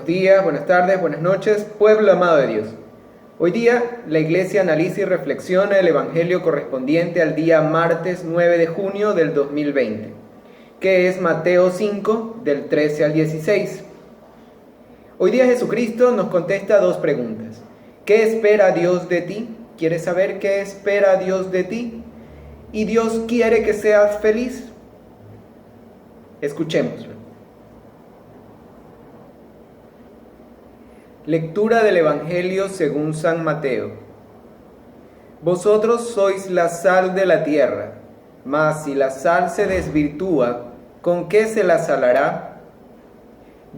Buenos días, buenas tardes, buenas noches, pueblo amado de Dios. Hoy día la Iglesia analiza y reflexiona el Evangelio correspondiente al día martes 9 de junio del 2020, que es Mateo 5, del 13 al 16. Hoy día Jesucristo nos contesta dos preguntas. ¿Qué espera Dios de ti? ¿Quieres saber qué espera Dios de ti? ¿Y Dios quiere que seas feliz? Escuchémoslo. Lectura del Evangelio según San Mateo. Vosotros sois la sal de la tierra, mas si la sal se desvirtúa, ¿con qué se la salará?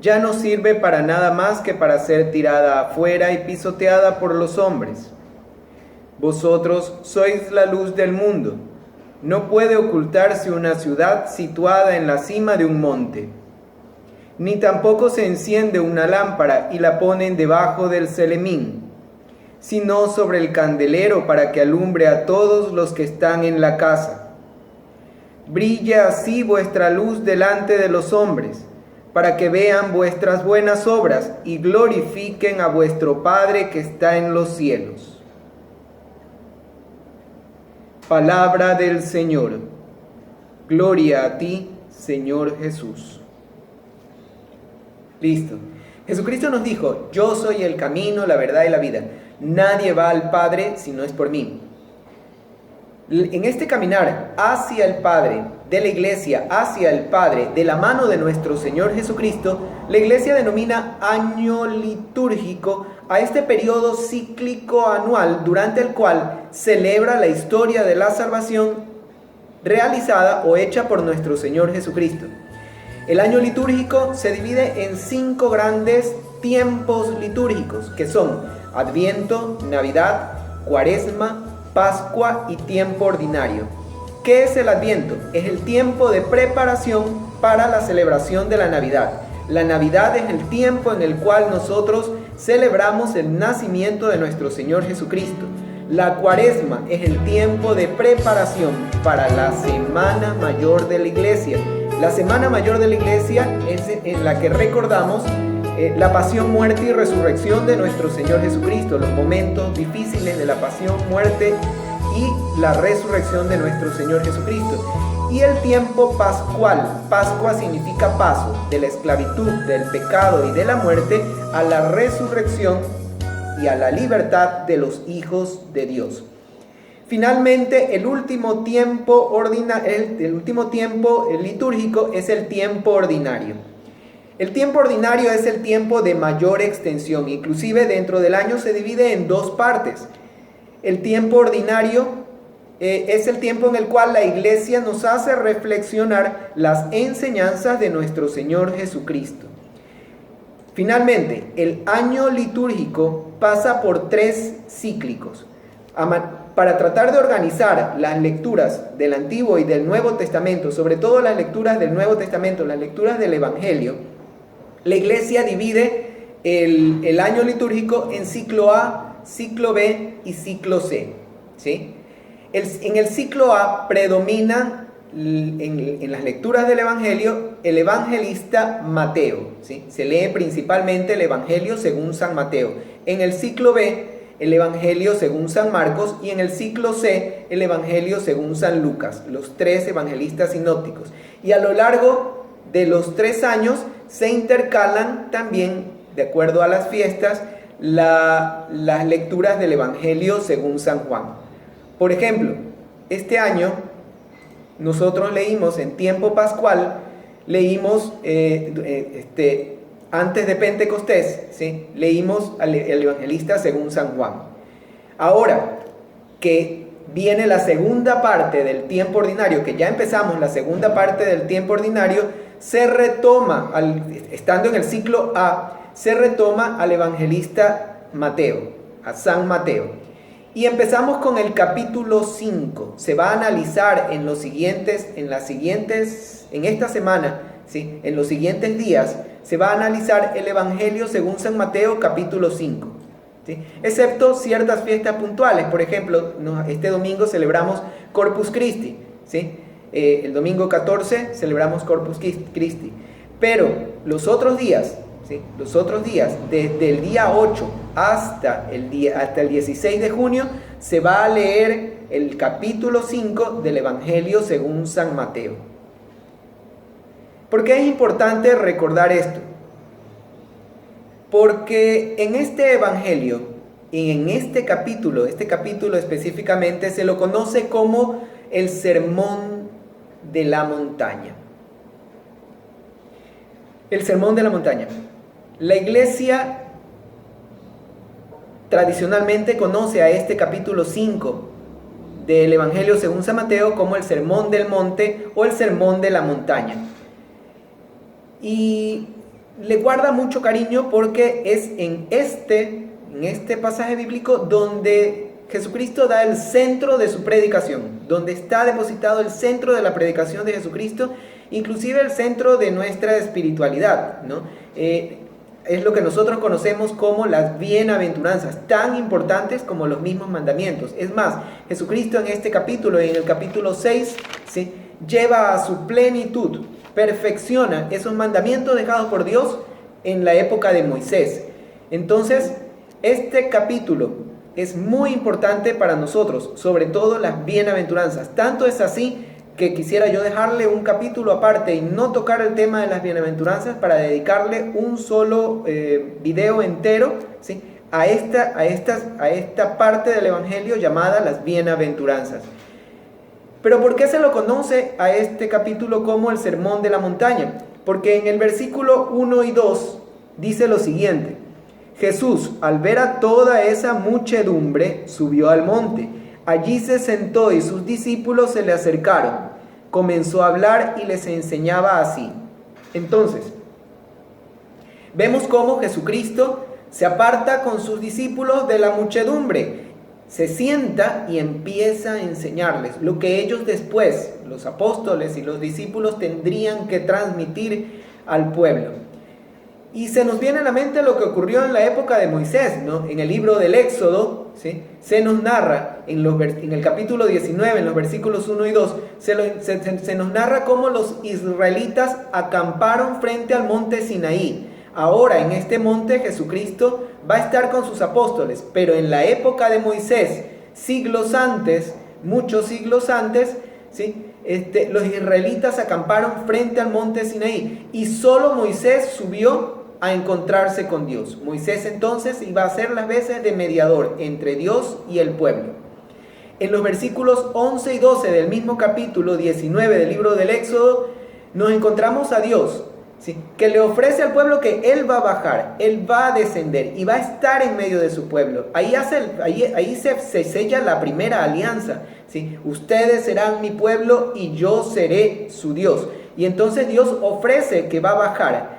Ya no sirve para nada más que para ser tirada afuera y pisoteada por los hombres. Vosotros sois la luz del mundo. No puede ocultarse una ciudad situada en la cima de un monte. Ni tampoco se enciende una lámpara y la ponen debajo del celemín, sino sobre el candelero para que alumbre a todos los que están en la casa. Brilla así vuestra luz delante de los hombres, para que vean vuestras buenas obras y glorifiquen a vuestro Padre que está en los cielos. Palabra del Señor. Gloria a ti, Señor Jesús. Listo. Jesucristo nos dijo: yo soy el camino, la verdad y la vida. Nadie va al Padre si no es por mí. En este caminar hacia el Padre, de la Iglesia hacia el Padre, de la mano de nuestro Señor Jesucristo, la Iglesia denomina año litúrgico a este periodo cíclico anual durante el cual celebra la historia de la salvación realizada o hecha por nuestro Señor Jesucristo. El año litúrgico se divide en 5 grandes tiempos litúrgicos, que son Adviento, Navidad, Cuaresma, Pascua y tiempo ordinario. ¿Qué es el Adviento? Es el tiempo de preparación para la celebración de la Navidad. La Navidad es el tiempo en el cual nosotros celebramos el nacimiento de nuestro Señor Jesucristo. La Cuaresma es el tiempo de preparación para la Semana Mayor de la Iglesia. La Semana Mayor de la Iglesia es en la que recordamos la pasión, muerte y resurrección de nuestro Señor Jesucristo, los momentos difíciles de la pasión, muerte y la resurrección de nuestro Señor Jesucristo. Y el tiempo pascual. Pascua significa paso de la esclavitud, del pecado y de la muerte a la resurrección y a la libertad de los hijos de Dios. Finalmente, el último tiempo litúrgico es el tiempo ordinario. El tiempo ordinario es el tiempo de mayor extensión. Inclusive dentro del año se divide en 2 partes. El tiempo ordinario es el tiempo en el cual la Iglesia nos hace reflexionar las enseñanzas de nuestro Señor Jesucristo. Finalmente, el año litúrgico pasa por 3 cíclicos. Para tratar de organizar las lecturas del Antiguo y del Nuevo Testamento, sobre todo las lecturas del Nuevo Testamento, las lecturas del Evangelio, la Iglesia divide el año litúrgico en ciclo A, ciclo B y ciclo C, ¿sí? En el ciclo A predomina en las lecturas del Evangelio el evangelista Mateo, ¿sí? Se lee principalmente el Evangelio según San Mateo. En el ciclo B, el Evangelio según San Marcos, y en el ciclo C, el Evangelio según San Lucas, los 3 evangelistas sinópticos. Y a lo largo de los 3 años se intercalan también, de acuerdo a las fiestas, las lecturas del Evangelio según San Juan. Por ejemplo, este año nosotros leímos en tiempo pascual, leímos antes de Pentecostés, ¿sí? Leímos el evangelista según San Juan. Ahora que viene la segunda parte del tiempo ordinario, que ya empezamos la segunda parte del tiempo ordinario, se retoma, estando en el ciclo A, se retoma al evangelista Mateo, a San Mateo. Y empezamos con el capítulo 5. Se va a analizar en esta semana, ¿sí? En los siguientes días, se va a analizar el Evangelio según San Mateo, capítulo 5. ¿Sí? Excepto ciertas fiestas puntuales. Por ejemplo, este domingo celebramos Corpus Christi, ¿sí? El domingo 14 celebramos Corpus Christi. Pero los otros días, ¿sí? Los otros días, desde el día 8 hasta el 16 de junio, se va a leer el capítulo 5 del Evangelio según San Mateo. ¿Por qué es importante recordar esto? Porque en este Evangelio y en este capítulo específicamente, se lo conoce como el Sermón de la Montaña. El Sermón de la Montaña. La Iglesia tradicionalmente conoce a este capítulo 5 del Evangelio según San Mateo como el Sermón del Monte o el Sermón de la Montaña. Y le guarda mucho cariño porque es en este pasaje bíblico donde Jesucristo da el centro de su predicación, donde está depositado el centro de la predicación de Jesucristo, inclusive el centro de nuestra espiritualidad, ¿no? Es lo que nosotros conocemos como las bienaventuranzas, tan importantes como los mismos mandamientos. Es más, Jesucristo en este capítulo, en el capítulo 6, ¿sí?, lleva a su plenitud, perfecciona esos mandamientos dejados por Dios en la época de Moisés. Entonces, este capítulo es muy importante para nosotros, sobre todo las bienaventuranzas. Tanto es así que quisiera yo dejarle un capítulo aparte y no tocar el tema de las bienaventuranzas para dedicarle un solo video entero, ¿sí?, a esta parte del Evangelio llamada las bienaventuranzas. Pero ¿por qué se lo conoce a este capítulo como el Sermón de la Montaña? Porque en el versículo 1 y 2 dice lo siguiente: Jesús, al ver a toda esa muchedumbre, subió al monte. Allí se sentó y sus discípulos se le acercaron. Comenzó a hablar y les enseñaba así. Entonces, vemos cómo Jesucristo se aparta con sus discípulos de la muchedumbre. Se sienta y empieza a enseñarles lo que ellos después, los apóstoles y los discípulos, tendrían que transmitir al pueblo. Y se nos viene a la mente lo que ocurrió en la época de Moisés, ¿no? En el libro del Éxodo, ¿sí?, se nos narra, en el capítulo 19, en los versículos 1 y 2, se nos narra cómo los israelitas acamparon frente al monte Sinaí. Ahora, en este monte, Jesucristo va a estar con sus apóstoles, pero en la época de Moisés, siglos antes, muchos siglos antes, ¿sí?, los israelitas acamparon frente al monte Sinaí y solo Moisés subió a encontrarse con Dios. Moisés entonces iba a hacer las veces de mediador entre Dios y el pueblo. En los versículos 11 y 12 del mismo capítulo 19 del libro del Éxodo, nos encontramos a Dios, ¿sí?, que le ofrece al pueblo que Él va a bajar, Él va a descender y va a estar en medio de su pueblo. Ahí se sella la primera alianza, ¿sí? Ustedes serán mi pueblo y yo seré su Dios. Y entonces Dios ofrece que va a bajar.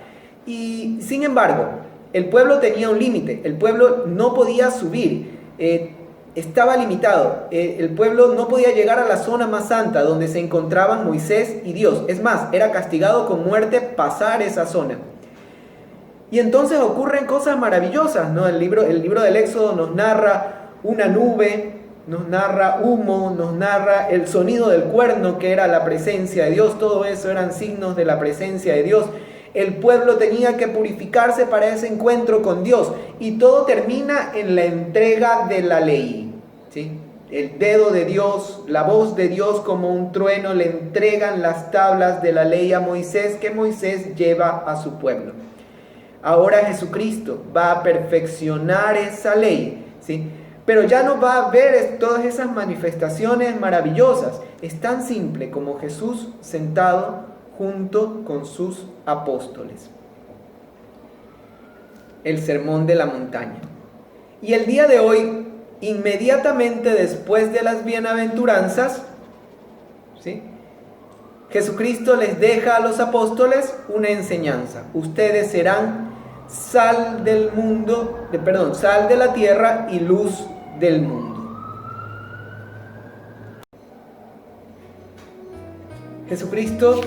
Y sin embargo, el pueblo tenía un límite, el pueblo no podía subir, estaba limitado, el pueblo no podía llegar a la zona más santa donde se encontraban Moisés y Dios. Es más, era castigado con muerte pasar esa zona. Y entonces ocurren cosas maravillosas, ¿no? El libro del Éxodo nos narra una nube, nos narra humo, nos narra el sonido del cuerno, que era la presencia de Dios. Todo eso eran signos de la presencia de Dios. El pueblo tenía que purificarse para ese encuentro con Dios. Y todo termina en la entrega de la ley, ¿sí? El dedo de Dios, la voz de Dios como un trueno, le entregan las tablas de la ley a Moisés, que Moisés lleva a su pueblo. Ahora Jesucristo va a perfeccionar esa ley, ¿sí? Pero ya no va a ver todas esas manifestaciones maravillosas. Es tan simple como Jesús sentado junto con sus apóstoles. El Sermón de la Montaña. Y el día de hoy, inmediatamente después de las bienaventuranzas, ¿sí?, Jesucristo les deja a los apóstoles una enseñanza. Ustedes serán sal del mundo, sal de la tierra y luz del mundo. Jesucristo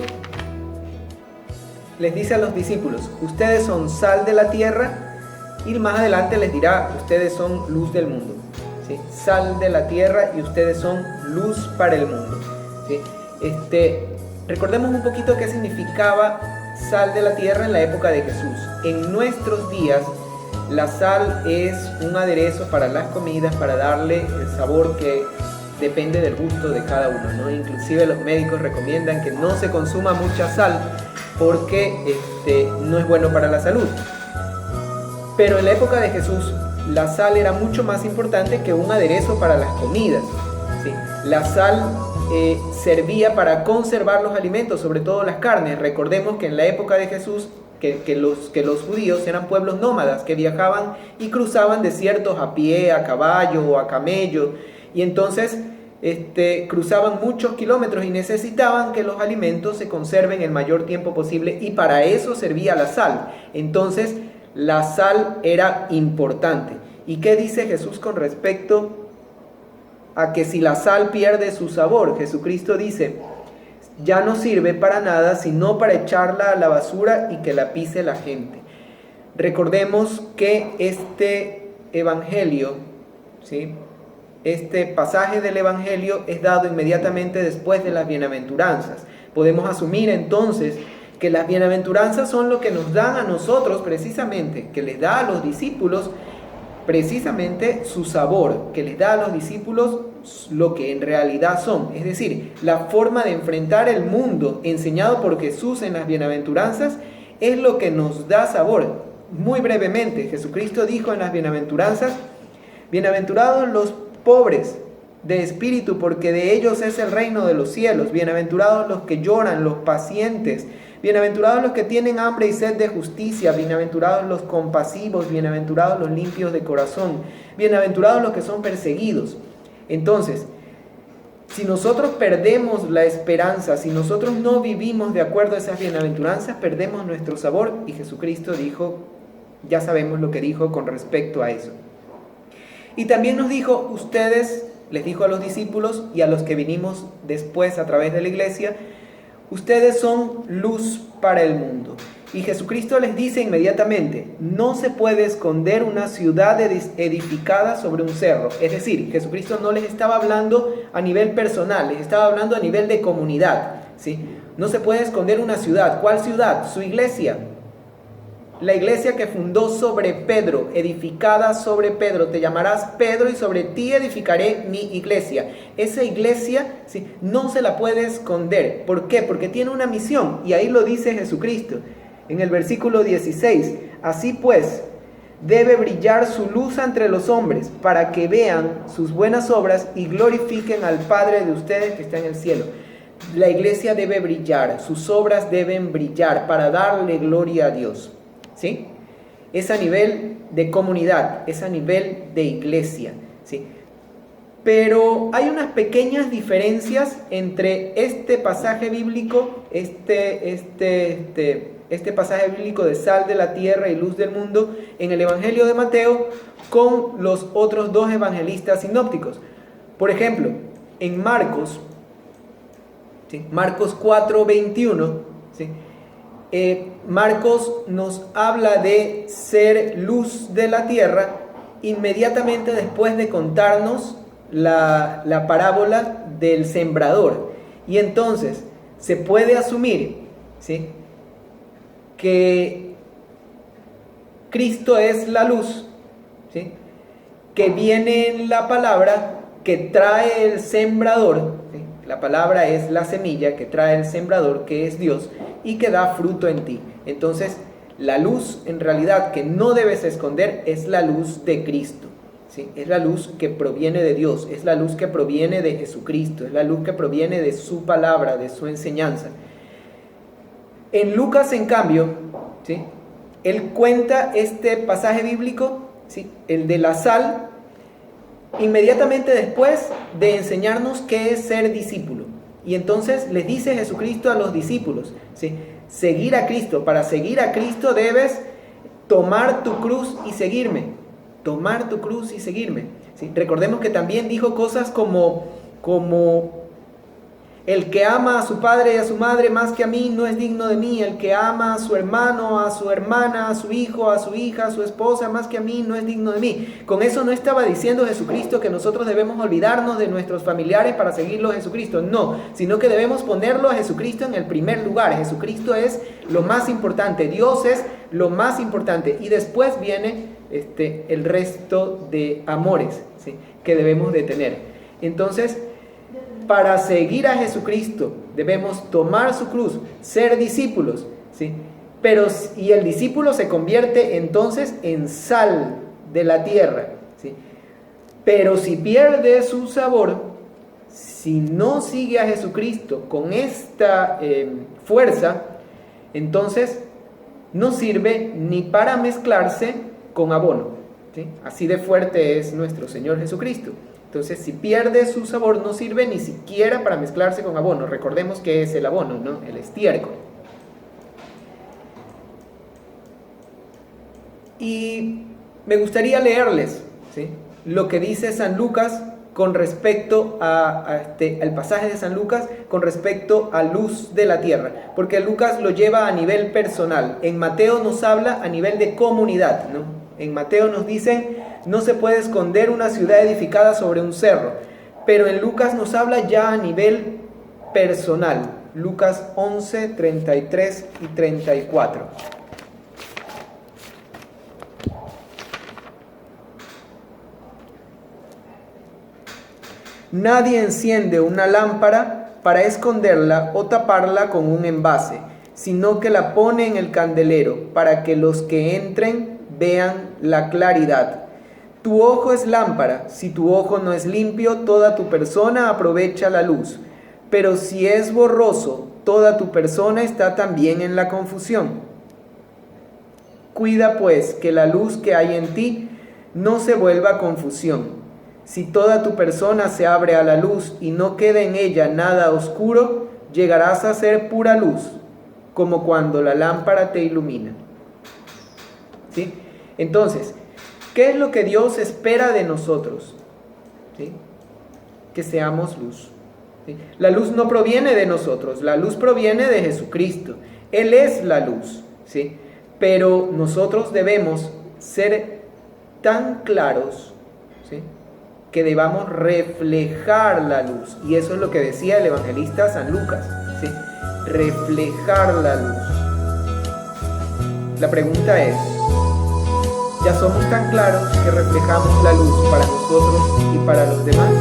les dice a los discípulos: ustedes son sal de la tierra, y más adelante les dirá: ustedes son luz del mundo, ¿sí? Sal de la tierra y ustedes son luz para el mundo, ¿sí? Recordemos un poquito qué significaba sal de la tierra en la época de Jesús. en nuestros días la sal es un aderezo para las comidas, para darle el sabor que depende del gusto de cada uno, ¿no? Inclusive los médicos recomiendan que no se consuma mucha sal porque no es bueno para la salud. Pero en la época de Jesús, la sal era mucho más importante que un aderezo para las comidas, ¿sí? La sal servía para conservar los alimentos, sobre todo las carnes. Recordemos que en la época de Jesús, que los judíos eran pueblos nómadas que viajaban y cruzaban desiertos a pie, a caballo o a camello, y entonces cruzaban muchos kilómetros y necesitaban que los alimentos se conserven el mayor tiempo posible, y para eso servía la sal. Entonces la sal era importante. ¿Y qué dice Jesús con respecto a que si la sal pierde su sabor? Jesucristo dice: ya no sirve para nada sino para echarla a la basura y que la pise la gente. Recordemos que este evangelio, ¿sí?, este pasaje del evangelio es dado inmediatamente después de las bienaventuranzas. Podemos asumir entonces que las bienaventuranzas son lo que nos dan a nosotros precisamente, que les da a los discípulos precisamente su sabor, que les da a los discípulos lo que en realidad son, es decir, la forma de enfrentar el mundo enseñado por Jesús en las bienaventuranzas es lo que nos da sabor. Muy brevemente, Jesucristo dijo en las bienaventuranzas: bienaventurados los pobres de espíritu, porque de ellos es el reino de los cielos. Bienaventurados los que lloran, los pacientes. Bienaventurados los que tienen hambre y sed de justicia. Bienaventurados los compasivos. Bienaventurados los limpios de corazón. Bienaventurados los que son perseguidos. Entonces, si nosotros perdemos la esperanza, si nosotros no vivimos de acuerdo a esas bienaventuranzas, perdemos nuestro sabor. Y Jesucristo dijo, ya sabemos lo que dijo con respecto a eso. Y también nos dijo: ustedes, les dijo a los discípulos y a los que vinimos después a través de la iglesia, ustedes son luz para el mundo. Y Jesucristo les dice inmediatamente: no se puede esconder una ciudad edificada sobre un cerro. Es decir, Jesucristo no les estaba hablando a nivel personal, les estaba hablando a nivel de comunidad, ¿sí? No se puede esconder una ciudad. ¿Cuál ciudad? Su iglesia. La iglesia que fundó sobre Pedro, edificada sobre Pedro. Te llamarás Pedro y sobre ti edificaré mi iglesia. Esa iglesia, ¿sí?, no se la puede esconder. ¿Por qué? Porque tiene una misión, y ahí lo dice Jesucristo en el versículo 16. Así pues, debe brillar su luz entre los hombres, para que vean sus buenas obras y glorifiquen al Padre de ustedes que está en el cielo. La iglesia debe brillar, sus obras deben brillar para darle gloria a Dios, ¿sí? Es a nivel de comunidad, es a nivel de iglesia, ¿sí? Pero hay unas pequeñas diferencias entre este pasaje bíblico, este pasaje bíblico de sal de la tierra y luz del mundo en el Evangelio de Mateo con los otros dos evangelistas sinópticos. Por ejemplo, en Marcos, ¿sí?, Marcos 4:21, ¿sí?, Marcos nos habla de ser luz de la tierra inmediatamente después de contarnos la parábola del sembrador. Y entonces se puede asumir, ¿sí?, que Cristo es la luz, ¿sí?, que viene en la palabra que trae el sembrador, ¿sí? La palabra es la semilla que trae el sembrador, que es Dios, y que da fruto en ti. Entonces, la luz en realidad que no debes esconder es la luz de Cristo, ¿sí? Es la luz que proviene de Dios, es la luz que proviene de Jesucristo, es la luz que proviene de su palabra, de su enseñanza. En Lucas, en cambio, ¿sí?, él cuenta este pasaje bíblico, ¿sí?, el de la sal, inmediatamente después de enseñarnos qué es ser discípulo. Y entonces les dice Jesucristo a los discípulos, ¿sí?, seguir a Cristo. Para seguir a Cristo debes tomar tu cruz y seguirme. Tomar tu cruz y seguirme, ¿sí? Recordemos que también dijo cosas como el que ama a su padre y a su madre más que a mí no es digno de mí. El que ama a su hermano, a su hermana, a su hijo, a su hija, a su esposa más que a mí no es digno de mí. Con eso no estaba diciendo Jesucristo que nosotros debemos olvidarnos de nuestros familiares para seguirlo a Jesucristo. No, sino que debemos ponerlo a Jesucristo en el primer lugar. Jesucristo es lo más importante. Dios es lo más importante. Y después viene el resto de amores, ¿sí?, que debemos de tener. Entonces, para seguir a Jesucristo debemos tomar su cruz, ser discípulos, ¿sí? Y el discípulo se convierte entonces en sal de la tierra, ¿sí? Pero si pierde su sabor, si no sigue a Jesucristo con esta fuerza, entonces no sirve ni para mezclarse con abono, ¿sí? Así de fuerte es nuestro Señor Jesucristo. Entonces, si pierde su sabor, no sirve ni siquiera para mezclarse con abono. Recordemos que es el abono, ¿no?, el estiércol. Y me gustaría leerles, ¿sí?, lo que dice San Lucas con respecto al pasaje de San Lucas con respecto a luz de la tierra, porque Lucas lo lleva a nivel personal. En Mateo nos habla a nivel de comunidad, ¿no? En Mateo nos dicen: no se puede esconder una ciudad edificada sobre un cerro, pero en Lucas nos habla ya a nivel personal. Lucas 11, 33 y 34. Nadie enciende una lámpara para esconderla o taparla con un envase, sino que la pone en el candelero para que los que entren vean la claridad. Tu ojo es lámpara. Si tu ojo no es limpio, toda tu persona aprovecha la luz. Pero si es borroso, toda tu persona está también en la confusión. Cuida pues que la luz que hay en ti no se vuelva confusión. Si toda tu persona se abre a la luz y no queda en ella nada oscuro, llegarás a ser pura luz, como cuando la lámpara te ilumina. ¿Sí? Entonces, ¿qué es lo que Dios espera de nosotros? ¿Sí? Que seamos luz. ¿Sí? La luz no proviene de nosotros, la luz proviene de Jesucristo. Él es la luz, ¿sí? Pero nosotros debemos ser tan claros, ¿sí?, que debamos reflejar la luz. Y eso es lo que decía el evangelista San Lucas, ¿sí? Reflejar la luz. La pregunta es: ¿ya somos tan claros que reflejamos la luz para nosotros y para los demás?